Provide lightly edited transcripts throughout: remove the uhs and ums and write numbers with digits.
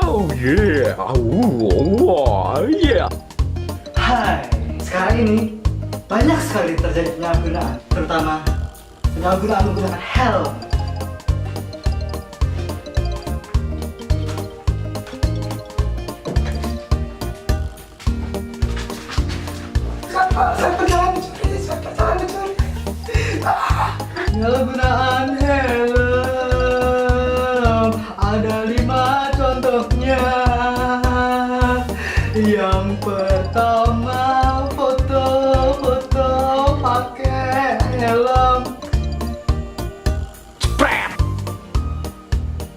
Oh yeah, wow, yeah. Hai, sekarang ini banyak sekali terjadi penyalahgunaan, terutama penyalahgunaan menggunakan helm. Siapa jangan dicuri, siapa jangan dicuri. Penyalahgunaan helm ada 5 contohnya. Yang pertama, foto-foto pakai helm. Spread,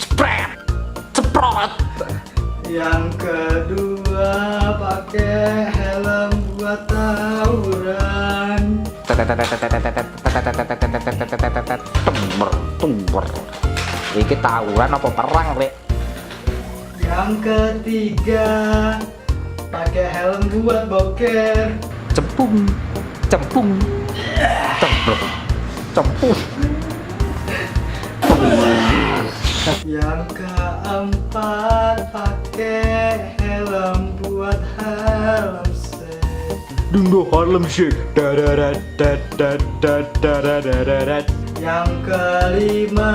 spread, ceprot. Yang kedua, pakai helm buat tawuran. Tumber. Iki tawuran apa perang, Rek? Yang ketiga, pakai helm buat boker. Cempung, cempung, cemplung, cempung. Yang keempat, pakai helm buat Harlem Shake. Dungo Harlem Shake. Dadadadadadadadadadadadad. Yang kelima,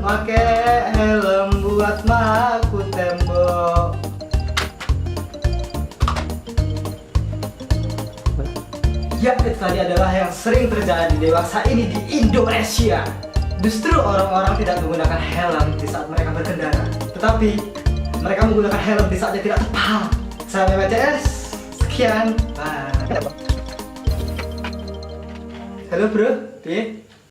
pakai helm buat maku tembok. Ya, itu tadi adalah yang sering terjadi dewasa ini di Indonesia. Justru orang-orang tidak menggunakan helm di saat mereka berkendara, tetapi mereka menggunakan helm di saat yang tidak tepat. Saya BPCS, sekian, bye. Halo bro, piye?